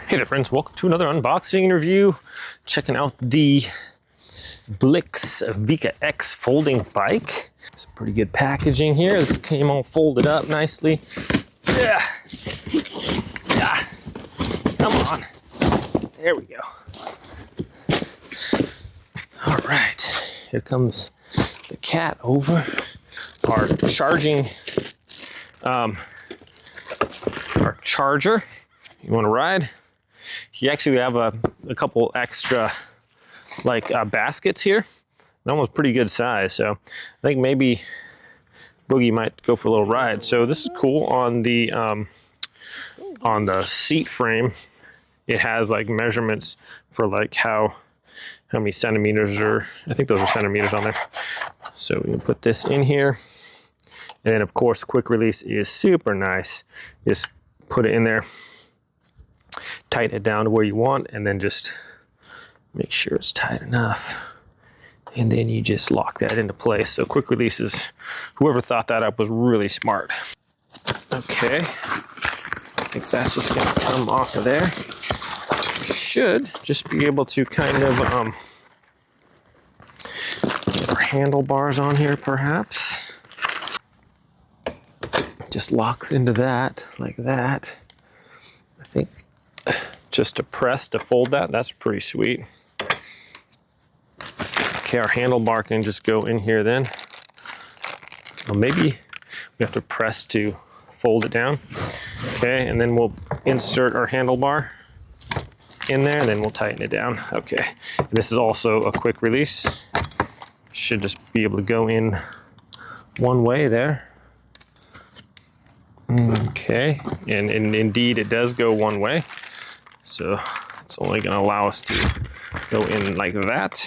Hey there friends, welcome to another unboxing review. Checking out the Vika X Folding bike. Some pretty good packaging here. This came all folded up nicely. Yeah. Come on. There we go. All right, here comes the cat over. Our charging, our charger. You want to ride? You actually have a couple extra baskets here. That one's pretty good size, so I think maybe Boogie might go for a little ride. So this is cool on the seat frame. It has like measurements for like how many centimeters, or I think those are centimeters on there. So we can put this in here, and then of course quick release is super nice. Just put it in there, tighten it down to where you want, and then just make sure it's tight enough. And then you just lock that into place. So quick releases, whoever thought that up was really smart. Okay, I think that's just gonna come off of there. Should just be able to kind of get our handlebars on here perhaps. Just locks into that like that. I think just to press to fold that, that's pretty sweet. Okay, our handlebar can just go in here then. Well, maybe we have to press to fold it down. Okay, and then we'll insert our handlebar in there, and then we'll tighten it down. Okay, and this is also a quick release. Should just be able to go in one way there. Okay, and indeed it does go one way. So it's only going to allow us to go in like that.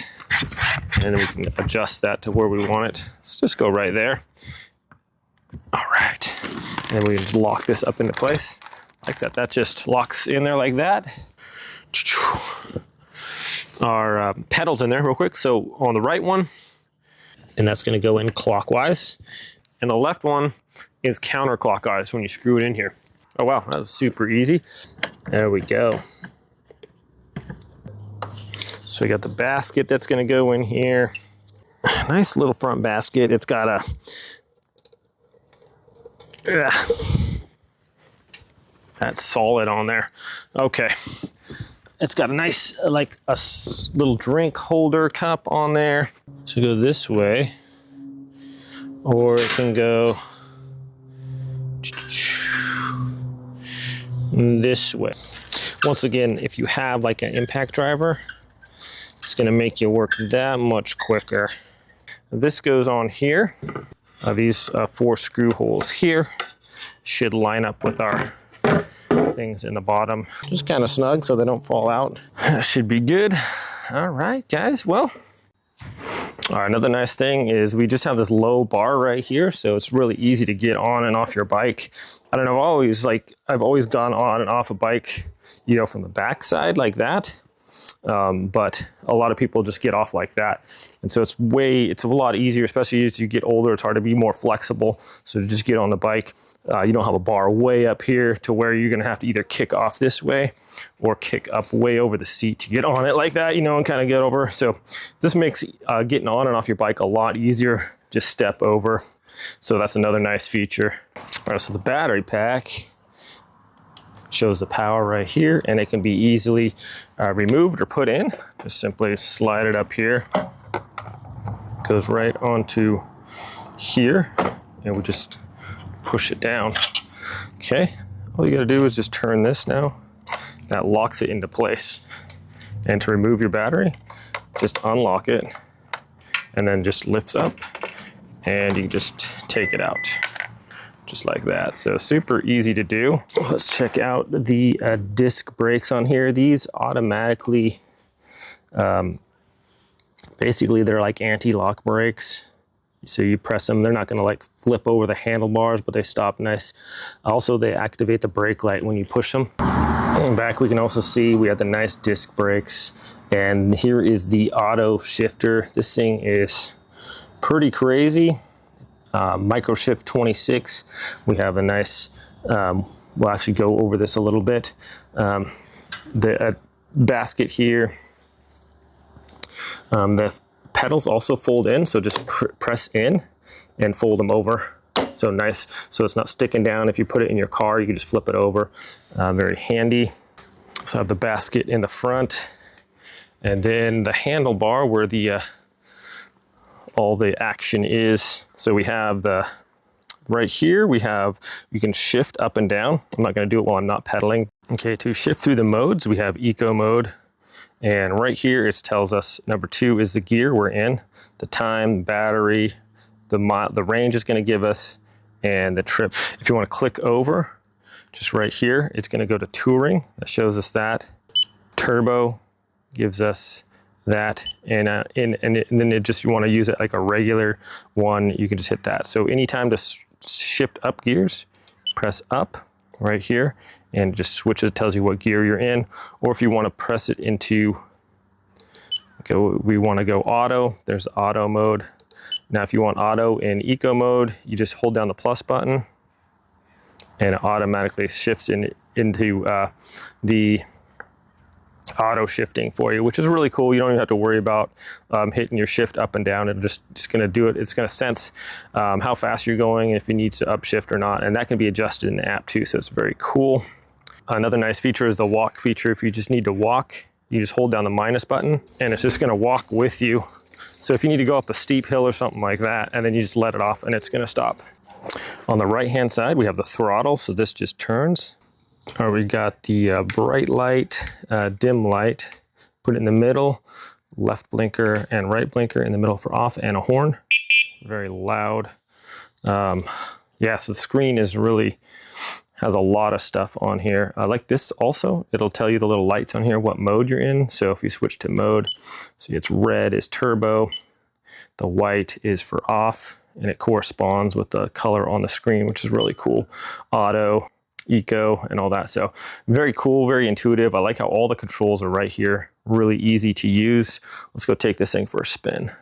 And then we can adjust that to where we want it. Let's just go right there. All right, and we can lock this up into place like that. That just locks in there like that. Our pedals in there real quick. So on the right one, and that's going to go in clockwise, and the left one is counterclockwise when you screw it in here. Oh wow, that was super easy. There we go. So we got the basket that's going to go in here. Nice little front basket. It's got that's solid on there. Okay. It's got a nice, like a little drink holder cup on there. So go this way, or it can go this way. Once again, if you have like an impact driver, it's going to make you work that much quicker. This goes on here. These 4 screw holes here should line up with our things in the bottom. Just kind of snug so they don't fall out. That should be good. All right, guys. Well, all right, another nice thing is we just have this low bar right here, so it's really easy to get on and off your bike. I don't know, I've always gone on and off a bike, you know, from the back side like that. But a lot of people just get off like that. And so it's a lot easier, especially as you get older. It's hard to be more flexible. So to just get on the bike, you don't have a bar way up here to where you're going to have to either kick off this way or kick up way over the seat to get on it like that, you know, and kind of get over. So this makes getting on and off your bike a lot easier. Just step over. So that's another nice feature. All right, so the battery pack shows the power right here, and it can be easily removed or put in. Just simply slide it up here. Goes right onto here, and we just push it down. Okay, all you gotta do is just turn this now. That locks it into place. And to remove your battery, just unlock it, and then just lifts up, and you can just take it out. Just like that. So super easy to do. Let's check out the disc brakes on here. These automatically, basically they're like anti-lock brakes. So you press them, they're not gonna like flip over the handlebars, but they stop nice. Also, they activate the brake light when you push them. And back we can also see we have the nice disc brakes. And here is the auto shifter. This thing is pretty crazy. Micro shift 26. We have a nice, we'll actually go over this a little bit. the basket here. The pedals also fold in, so just press in and fold them over. So nice, so it's not sticking down. If you put it in your car, you can just flip it over. Very handy. So I have the basket in the front, and then the handlebar where the all the action is. So we have the right here, you can shift up and down. I'm not going to do it while I'm not pedaling. Okay, to shift through the modes, we have eco mode. And right here, it tells us number 2 is the gear we're in, the time, battery, the range is going to give us, and the trip. If you want to click over, just right here, it's going to go to touring. That shows us that. Turbo gives us that, and then it just, you want to use it like a regular one, you can just hit that. So anytime to shift up gears, press up right here, and just switches, tells you what gear you're in. Or if you want to press it into, we want to go auto, there's auto mode. Now if you want auto in eco mode, you just hold down the plus button and it automatically shifts into the auto shifting for you, which is really cool. You don't even have to worry about hitting your shift up and down. It's just going to do it. It's going to sense how fast you're going, if you need to upshift or not, and that can be adjusted in the app too, so it's very cool. Another nice feature is the walk feature. If you just need to walk, you just hold down the minus button and it's just going to walk with you. So if you need to go up a steep hill or something like that, and then you just let it off and it's going to stop. On the right hand side, we have the throttle, so this just turns. All right, we got the bright light, dim light, put it in the middle, left blinker and right blinker in the middle for off, and a horn. Very loud. Yeah, so the screen is really, has a lot of stuff on here. I like this also. It'll tell you the little lights on here, what mode you're in. So if you switch to mode, so it's red is turbo, the white is for off, and it corresponds with the color on the screen, which is really cool. Auto, eco, and all that. So very cool, very intuitive. I like how all the controls are right here. Really easy to use. Let's go take this thing for a spin.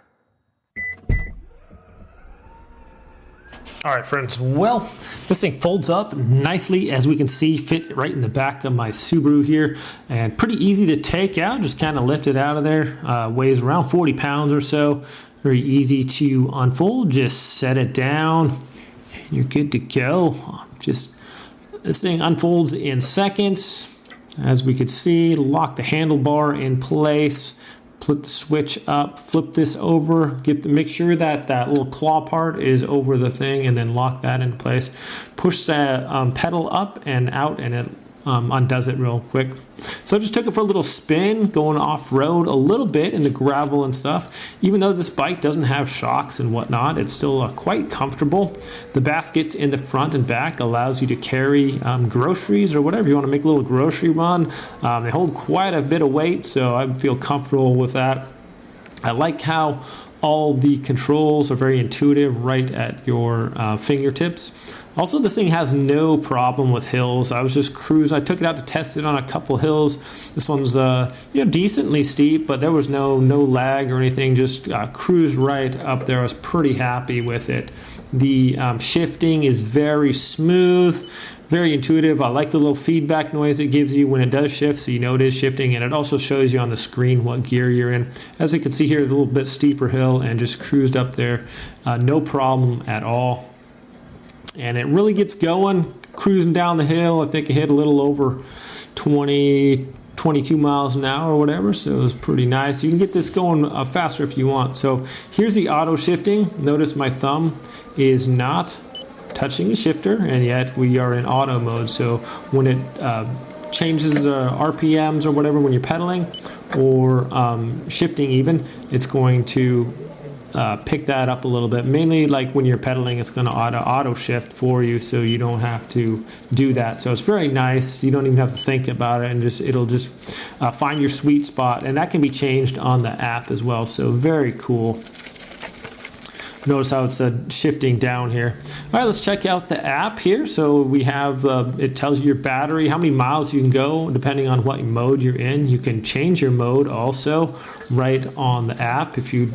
All right, friends, well, this thing folds up nicely, as we can see, fit right in the back of my Subaru here, and pretty easy to take out. Just kind of lift it out of there. Weighs around 40 pounds or so. Very easy to unfold. Just set it down. You're good to go. This thing unfolds in seconds. As we could see, lock the handlebar in place. Put the switch up, flip this over, make sure that that little claw part is over the thing, and then lock that into place. Push the pedal up and out, and it undoes it real quick. So I just took it for a little spin, going off-road a little bit in the gravel and stuff. Even though this bike doesn't have shocks and whatnot, it's still quite comfortable. The baskets in the front and back allows you to carry groceries or whatever you want to make a little grocery run. They hold quite a bit of weight, so I feel comfortable with that. I like how all the controls are very intuitive right at your fingertips. Also, this thing has no problem with hills. I was just cruising. I took it out to test it on a couple hills. This one's decently steep, but there was no lag or anything. Just cruised right up there. I was pretty happy with it. The shifting is very smooth, very intuitive. I like the little feedback noise it gives you when it does shift, so you know it is shifting, and it also shows you on the screen what gear you're in. As you can see here, a little bit steeper hill, and just cruised up there. No problem at all. And it really gets going, cruising down the hill. I think it hit a little over 22 miles an hour or whatever, so it was pretty nice. You can get this going faster if you want. So here's the auto shifting. Notice my thumb is not touching the shifter, and yet we are in auto mode. So when it changes RPMs or whatever when you're pedaling or shifting even, it's going to pick that up a little bit. Mainly like when you're pedaling, it's going to auto shift for you, so you don't have to do that. So it's very nice. You don't even have to think about it, and it'll just find your sweet spot, and that can be changed on the app as well. So very cool. Notice how it's shifting down here. All right, let's check out the app here. So we have, it tells you your battery, how many miles you can go depending on what mode you're in. You can change your mode also right on the app if you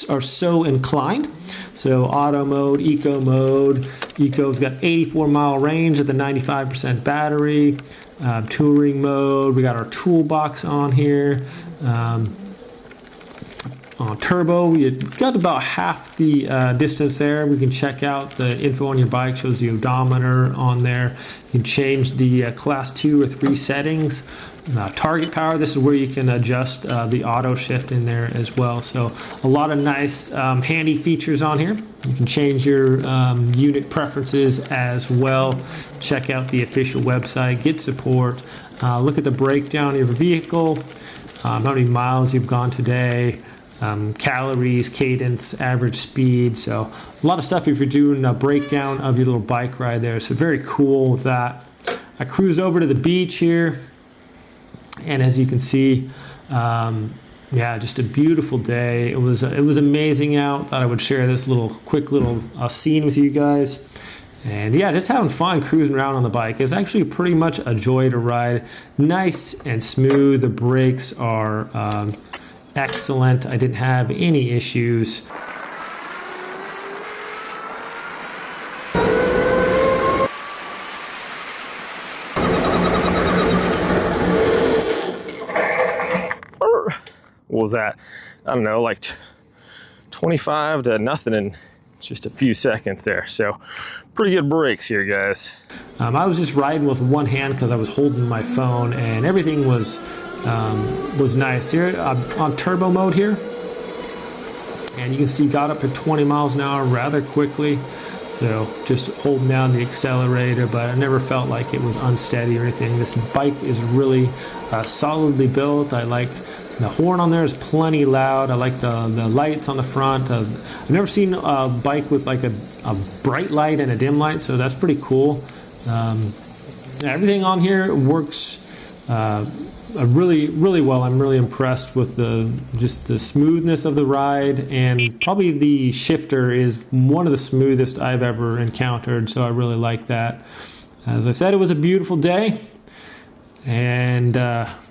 are so inclined. So auto mode, eco mode. Eco's got 84-mile range at the 95% battery. touring mode. We got our toolbox on here. On turbo, we got about half the distance there. We can check out the info on your bike, shows the odometer on there. You can change the class 2 or 3 settings. Target power, this is where you can adjust the auto shift in there as well. So a lot of nice handy features on here. You can change your unit preferences as well. Check out the official website, get support, look at the breakdown of your vehicle, how many miles you've gone today, calories, cadence, average speed. So a lot of stuff if you're doing a breakdown of your little bike ride there. So very cool with that. I cruise over to the beach here, and as you can see, yeah, just a beautiful day. It was amazing out. Thought I would share this quick little scene with you guys. And yeah, just having fun cruising around on the bike. It's actually pretty much a joy to ride. Nice and smooth. The brakes are excellent. I didn't have any issues. What was that? I don't know, like 25 to nothing in just a few seconds there. So pretty good brakes here, guys. I was just riding with one hand because I was holding my phone, and everything was nice here. On turbo mode here, and you can see got up to 20 miles an hour rather quickly. So just holding down the accelerator, but I never felt like it was unsteady or anything. This bike is really solidly built. I like the horn on there is plenty loud. I like the lights on the front. I've never seen a bike with like a bright light and a dim light, so that's pretty cool. Everything on here works really, really well. I'm really impressed with just the smoothness of the ride, and probably the shifter is one of the smoothest I've ever encountered, so I really like that. As I said, it was a beautiful day, and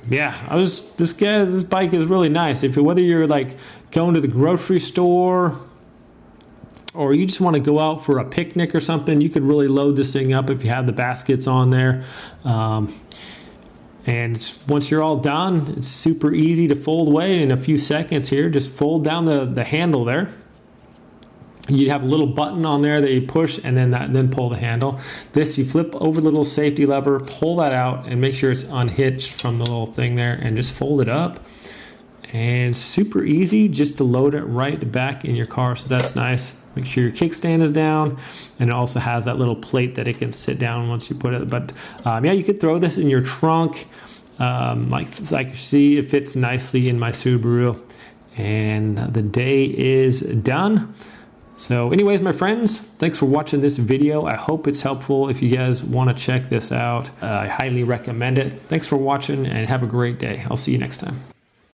yeah, this bike is really nice. Whether you're like going to the grocery store or you just want to go out for a picnic or something, you could really load this thing up if you have the baskets on there. And once you're all done, it's super easy to fold away in a few seconds here. Just fold down the handle there. You have a little button on there that you push, and then pull the handle. This, you flip over the little safety lever, pull that out, and make sure it's unhitched from the little thing there, and just fold it up. And super easy just to load it right back in your car, so that's nice. Make sure your kickstand is down, and it also has that little plate that it can sit down once you put it. But yeah, you could throw this in your trunk. Like you see, it fits nicely in my Subaru, and the day is done. So anyways, my friends, thanks for watching this video. I hope it's helpful. If you guys want to check this out, I highly recommend it. Thanks for watching, and have a great day. I'll see you next time.